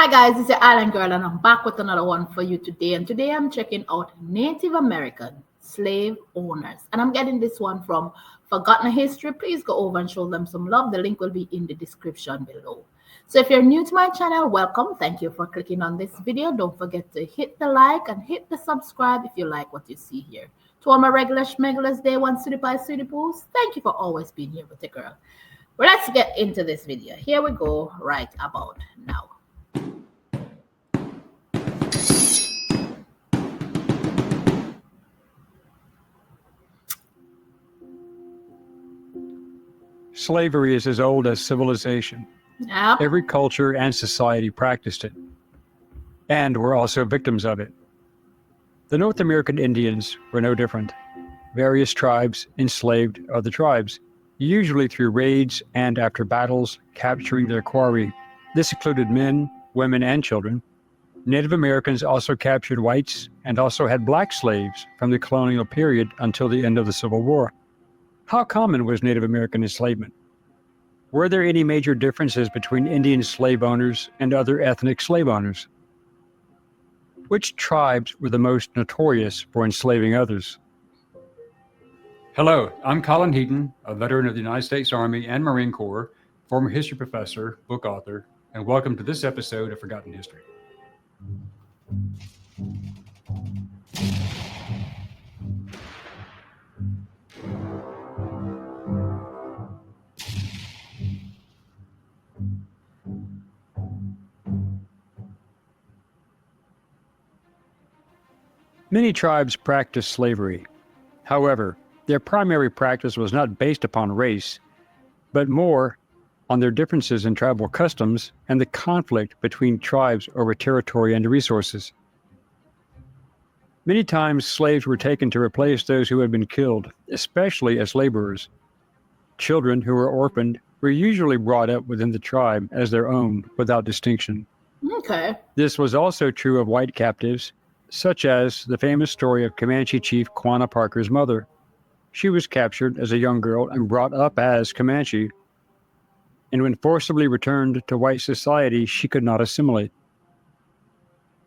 Hi guys, it's your Island Girl and I'm back with another one for you today. And today I'm checking out Native American slave owners. And I'm getting this one from Forgotten History. Please go over and show them some love. The link will be in the description below. So if you're new to my channel, welcome. Thank you for clicking on this video. Don't forget to hit the like and hit the subscribe if you like what you see here. To all my regular schmegulars, day one, Sudie Pie, Sudie Poos, thank you for always being here with the girl. Well, let's get into this video. Here we go right about now. Slavery is as old as civilization. Yep. Every culture and society practiced it, and were also victims of it. The North American Indians were no different. Various tribes enslaved other tribes, usually through raids and after battles, capturing their quarry. This included men, women, and children. Native Americans also captured whites and also had black slaves from the colonial period until the end of the Civil War. How common was Native American enslavement? Were there any major differences between Indian slave owners and other ethnic slave owners? Which tribes were the most notorious for enslaving others? Hello, I'm Colin Heaton, a veteran of the United States Army and Marine Corps, former history professor, book author, and welcome to this episode of Forgotten History. Many tribes practiced slavery. However, their primary practice was not based upon race, but more on their differences in tribal customs and the conflict between tribes over territory and resources. Many times, slaves were taken to replace those who had been killed, especially as laborers. Children who were orphaned were usually brought up within the tribe as their own, without distinction. Okay. This was also true of white captives, such as the famous story of Comanche chief Quanah Parker's mother. She was captured as a young girl and brought up as Comanche, and when forcibly returned to white society, she could not assimilate.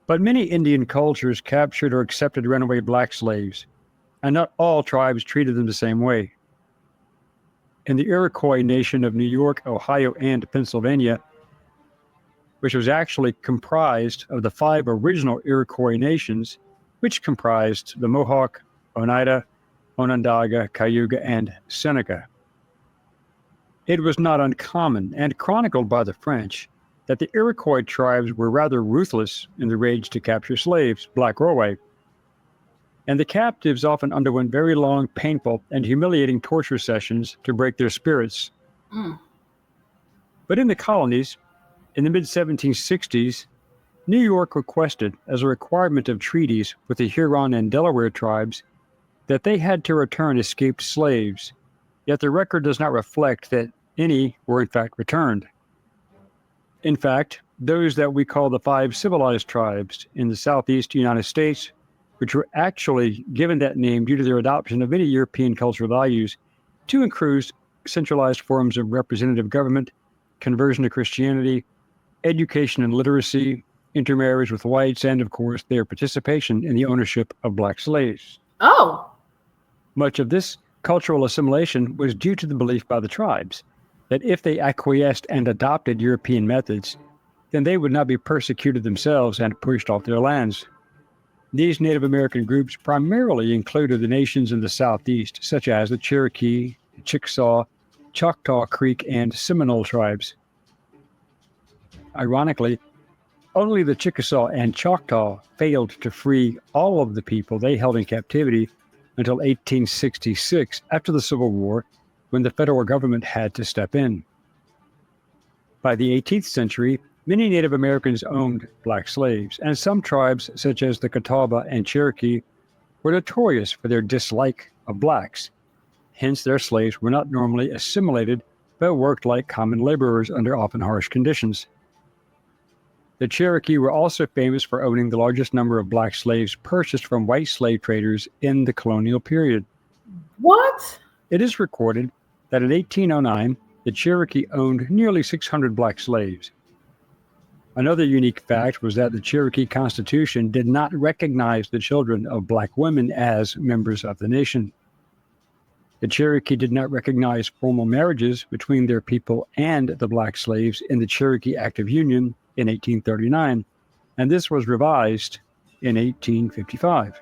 But many Indian cultures captured or accepted runaway black slaves, and not all tribes treated them the same way. In the Iroquois nation of New York, Ohio, and Pennsylvania, which was actually comprised of the 5 original Iroquois nations, which comprised the Mohawk, Oneida, Onondaga, Cayuga, and Seneca. It was not uncommon, and chronicled by the French, that the Iroquois tribes were rather ruthless in the raids to capture slaves, black or white, and the captives often underwent very long, painful, and humiliating torture sessions to break their spirits. But in the colonies, in the mid-1760s, New York requested, as a requirement of treaties with the Huron and Delaware tribes, that they had to return escaped slaves, yet the record does not reflect that any were in fact returned. In fact, those that we call the 5 civilized tribes in the southeast United States, which were actually given that name due to their adoption of many European cultural values, to include centralized forms of representative government, conversion to Christianity, education and literacy, intermarriage with whites, and of course their participation in the ownership of black slaves. Oh. Much of this cultural assimilation was due to the belief by the tribes that if they acquiesced and adopted European methods, then they would not be persecuted themselves and pushed off their lands. These Native American groups primarily included the nations in the southeast, such as the Cherokee, Chickasaw, Choctaw Creek, and Seminole tribes. Ironically, only the Chickasaw and Choctaw failed to free all of the people they held in captivity until 1866, after the Civil War, when the federal government had to step in. By the 18th century, many Native Americans owned black slaves, and some tribes, such as the Catawba and Cherokee, were notorious for their dislike of blacks. Hence, their slaves were not normally assimilated, but worked like common laborers under often harsh conditions. The Cherokee were also famous for owning the largest number of black slaves purchased from white slave traders in the colonial period. What? It is recorded that in 1809, the Cherokee owned nearly 600 black slaves. Another unique fact was that the Cherokee Constitution did not recognize the children of Black women as members of the nation. The Cherokee did not recognize formal marriages between their people and the Black slaves in the Cherokee Act of Union in 1839, and this was revised in 1855.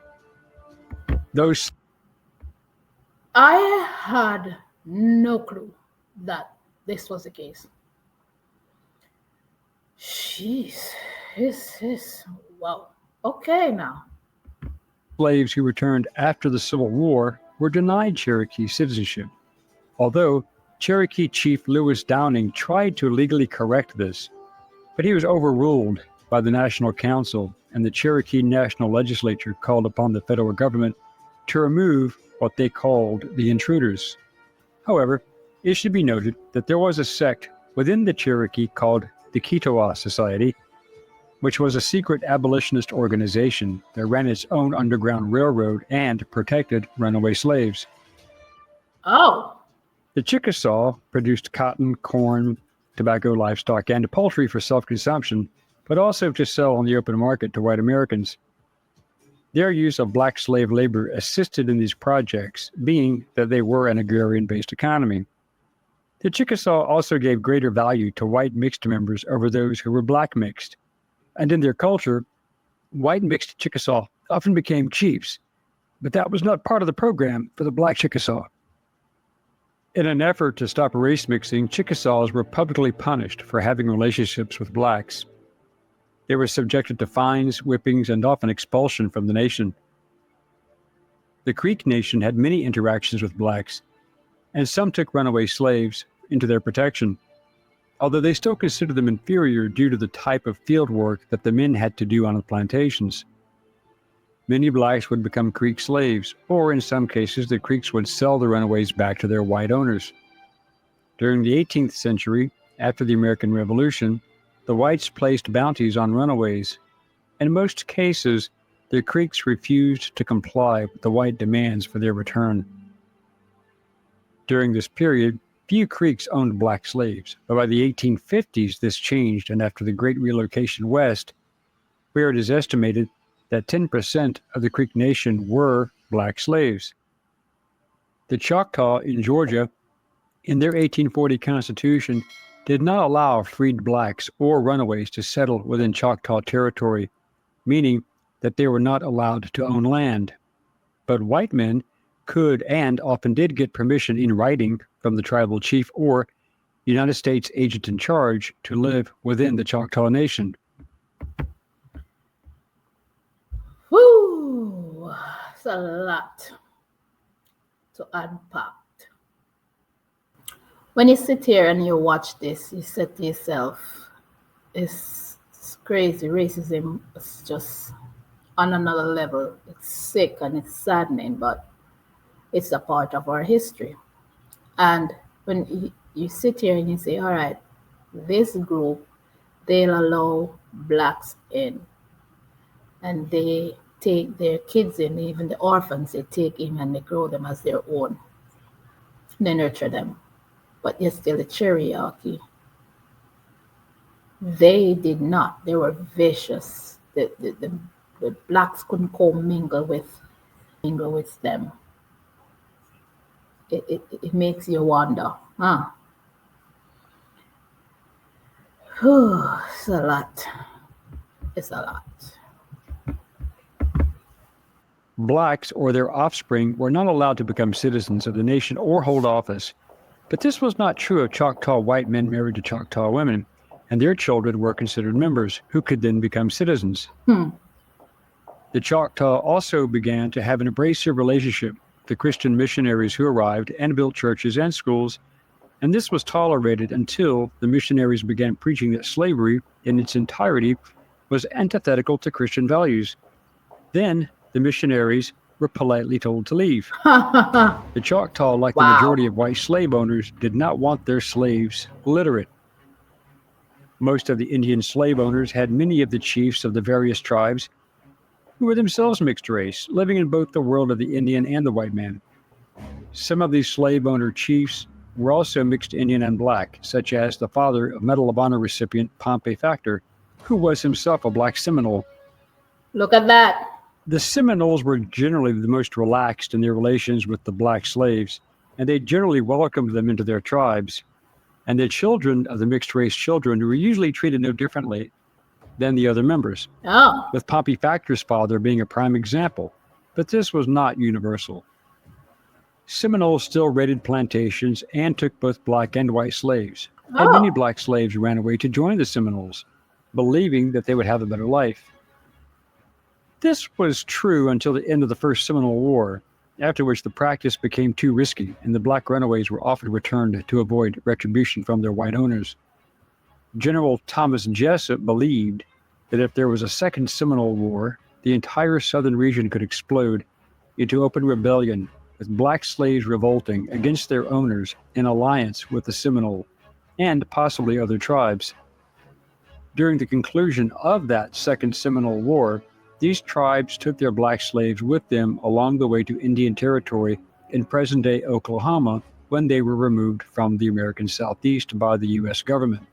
I had no clue that this was the case. Jeez, this is wow. Okay, now. Slaves who returned after the Civil War were denied Cherokee citizenship, although Cherokee Chief Lewis Downing tried to legally correct this, but he was overruled by the National Council, and the Cherokee National Legislature called upon the federal government to remove what they called the intruders. However, it should be noted that there was a sect within the Cherokee called the Choctaw Society, which was a secret abolitionist organization that ran its own underground railroad and protected runaway slaves. Oh. The Chickasaw produced cotton, corn, tobacco, livestock, and poultry for self-consumption, but also to sell on the open market to white Americans. Their use of Black slave labor assisted in these projects, being that they were an agrarian-based economy. The Chickasaw also gave greater value to white mixed members over those who were Black mixed. And in their culture, white mixed Chickasaw often became chiefs, but that was not part of the program for the Black Chickasaw. In an effort to stop race mixing, Chickasaws were publicly punished for having relationships with Blacks. They were subjected to fines, whippings, and often expulsion from the nation. The Creek Nation had many interactions with Blacks, and some took runaway slaves into their protection, although they still considered them inferior due to the type of field work that the men had to do on the plantations. Many Blacks would become Creek slaves, or in some cases, the Creeks would sell the runaways back to their white owners. During the 18th century, after the American Revolution, the whites placed bounties on runaways. In most cases, the Creeks refused to comply with the white demands for their return. During this period, few Creeks owned Black slaves, but by the 1850s this changed, and after the Great Relocation west, where it is estimated that 10% of the Creek Nation were Black slaves. The Choctaw in Georgia, in their 1840 Constitution, did not allow freed Blacks or runaways to settle within Choctaw territory, meaning that they were not allowed to own land. But white men could and often did get permission in writing from the tribal chief or United States agent in charge to live within the Choctaw Nation. Whoo! It's a lot to unpack. When you sit here and you watch this, you say to yourself, it's crazy. Racism is just on another level. It's sick and it's saddening, but it's a part of our history. And when you sit here and you say, all right, this group, they'll allow Blacks in, and they take their kids in, even the orphans, they take in and they grow them as their own. They nurture them. But yet still the Cherokee. They did not. They were vicious. The Blacks couldn't mingle with them. It makes you wonder, huh? Whew, it's a lot. It's a lot. Blacks or their offspring were not allowed to become citizens of the nation or hold office. But this was not true of Choctaw white men married to Choctaw women, and their children were considered members who could then become citizens. The Choctaw also began to have an abrasive relationship with the Christian missionaries who arrived and built churches and schools, and this was tolerated until the missionaries began preaching that slavery in its entirety was antithetical to Christian values. Then the missionaries were politely told to leave. The Choctaw, like the majority of white slave owners, did not want their slaves literate. Most of the Indian slave owners had many of the chiefs of the various tribes who were themselves mixed race, living in both the world of the Indian and the white man. Some of these slave owner chiefs were also mixed Indian and Black, such as the father of Medal of Honor recipient Pompey Factor, who was himself a black Seminole. Look at that. The Seminoles were generally the most relaxed in their relations with the black slaves, and they generally welcomed them into their tribes. And the children of the mixed-race children were usually treated no differently than the other members, Oh. with Pompey Factor's father being a prime example. But this was not universal. Seminoles still raided plantations and took both black and white slaves, and many black slaves ran away to join the Seminoles, believing that they would have a better life. This was true until the end of the First Seminole War, after which the practice became too risky and the black runaways were often returned to avoid retribution from their white owners. General Thomas Jessup believed that if there was a second Seminole War, the entire southern region could explode into open rebellion, with black slaves revolting against their owners in alliance with the Seminole and possibly other tribes. During the conclusion of that Second Seminole War, these tribes took their black slaves with them along the way to Indian Territory in present-day Oklahoma when they were removed from the American Southeast by the U.S. government.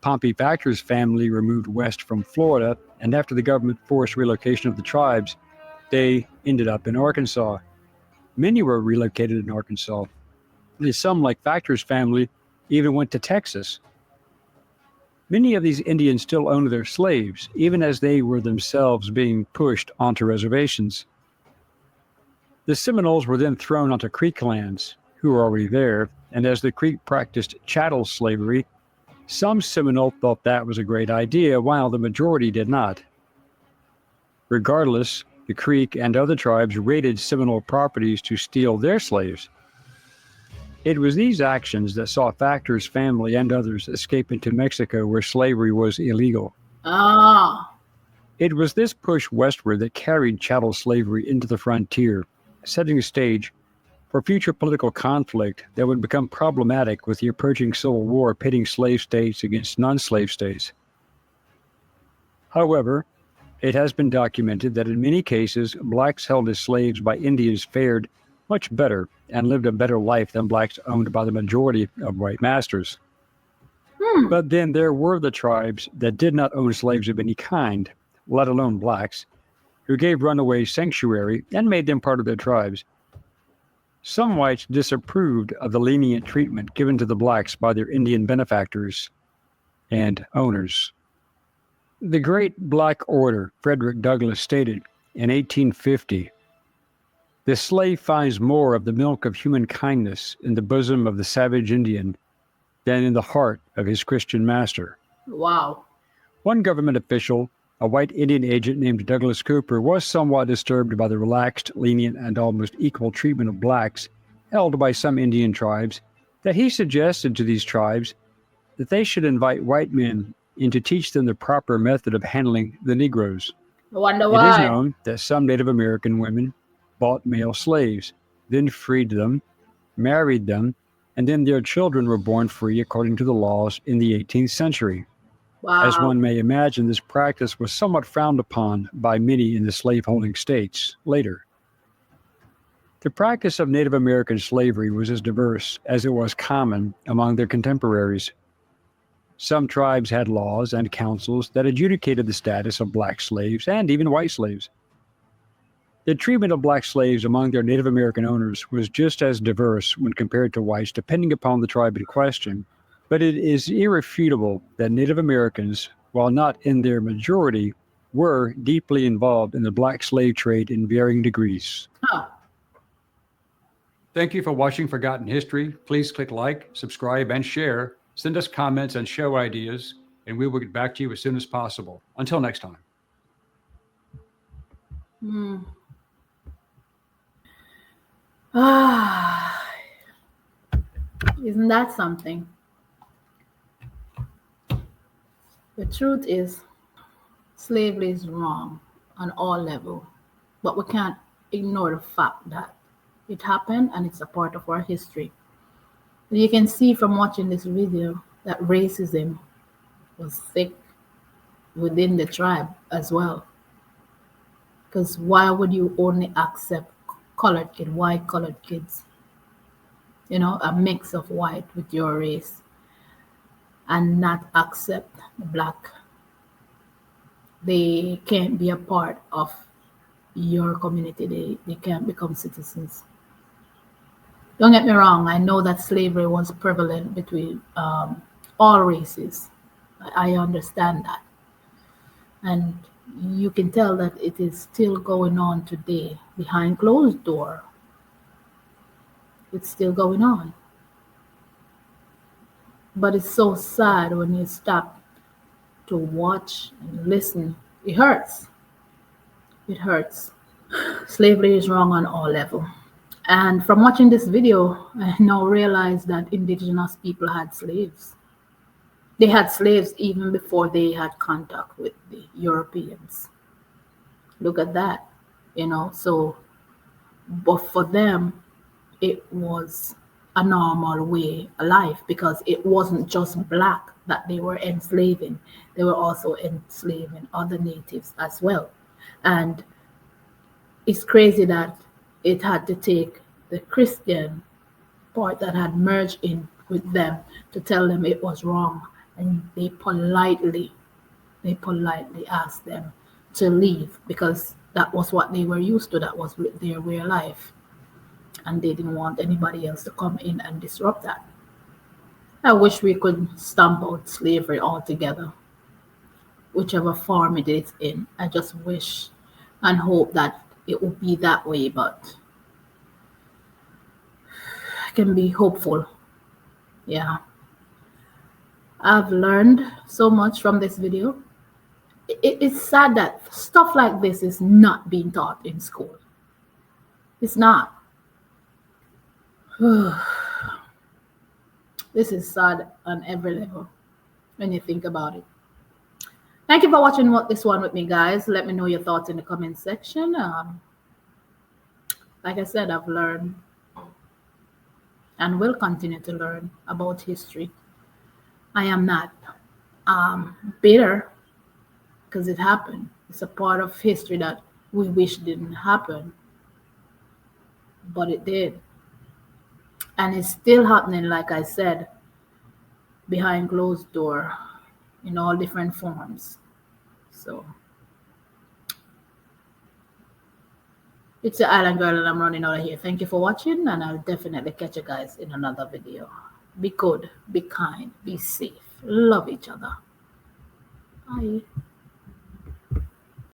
Pompey Factor's family removed west from Florida, and after the government forced relocation of the tribes, they ended up in Arkansas. Many were relocated in Arkansas. Some, like Factor's family, even went to Texas. Many of these Indians still owned their slaves, even as they were themselves being pushed onto reservations. The Seminoles were then thrown onto Creek lands, who were already there, and as the Creek practiced chattel slavery, some Seminole thought that was a great idea, while the majority did not. Regardless, the Creek and other tribes raided Seminole properties to steal their slaves. It was these actions that saw Factor's family and others escape into Mexico, where slavery was illegal. It was this push westward that carried chattel slavery into the frontier, setting the stage for future political conflict that would become problematic with the approaching Civil War pitting slave states against non-slave states. However, it has been documented that in many cases, blacks held as slaves by Indians fared much better and lived a better life than blacks owned by the majority of white masters. But then there were the tribes that did not own slaves of any kind, let alone blacks, who gave runaways sanctuary and made them part of their tribes. Some whites disapproved of the lenient treatment given to the blacks by their Indian benefactors and owners. The great Black Order, Frederick Douglass, stated in 1850, "The slave finds more of the milk of human kindness in the bosom of the savage Indian than in the heart of his Christian master." Wow. One government official, a white Indian agent named Douglas Cooper, was somewhat disturbed by the relaxed, lenient, and almost equal treatment of blacks held by some Indian tribes, that he suggested to these tribes that they should invite white men in to teach them the proper method of handling the Negroes. I wonder It why. is known that some Native American women bought male slaves, then freed them, married them, and then their children were born free according to the laws in the 18th century. Wow. As one may imagine, this practice was somewhat frowned upon by many in the slaveholding states later. The practice of Native American slavery was as diverse as it was common among their contemporaries. Some tribes had laws and councils that adjudicated the status of black slaves and even white slaves. The treatment of black slaves among their Native American owners was just as diverse when compared to whites, depending upon the tribe in question. But it is irrefutable that Native Americans, while not in their majority, were deeply involved in the black slave trade in varying degrees. Thank you for watching Forgotten History. Please click like, subscribe, and share. Send us comments and show ideas, and we will get back to you as soon as possible. Until next time. Isn't that something? The truth is, slavery is wrong on all levels, but we can't ignore the fact that it happened and it's a part of our history. You can see from watching this video that racism was thick within the tribe as well. Because why would you only accept colored kids, white colored kids? You know, a mix of white with your race, and not accept the black they can't be a part of your community. They can't become citizens. Don't get me wrong, I know that slavery was prevalent between all races. I understand that. And you can tell that it is still going on today behind closed door. It's still going on. But it's so sad when you stop to watch and listen. It hurts. It hurts. Slavery is wrong on all levels. And from watching this video, I now realize that indigenous people had slaves. They had slaves even before they had contact with the Europeans. Look at that, So, but for them, it was a normal way of life because it wasn't just black that they were enslaving. They were also enslaving other natives as well. And it's crazy that it had to take the Christian part that had merged in with them to tell them it was wrong. And they politely asked them to leave because that was what they were used to. That was their way of life. And they didn't want anybody else to come in and disrupt that. I wish we could stamp out slavery altogether, whichever form it is in. I just wish and hope that it will be that way, but I can be hopeful. Yeah. I've learned so much from this video. It's sad that stuff like this is not being taught in school. It's not. This is sad on every level when you think about it. Thank you for watching this one with me, guys. Let me know your thoughts in the comment section. Like I said, I've learned and will continue to learn about history. I am not bitter because it happened. It's a part of history that we wish didn't happen, but it did. And it's still happening, like I said, behind closed door in all different forms. So it's the Island Girl and I'm running out of here. Thank you for watching, and I'll definitely catch you guys in another video. Be good, be kind, be safe, love each other. Bye.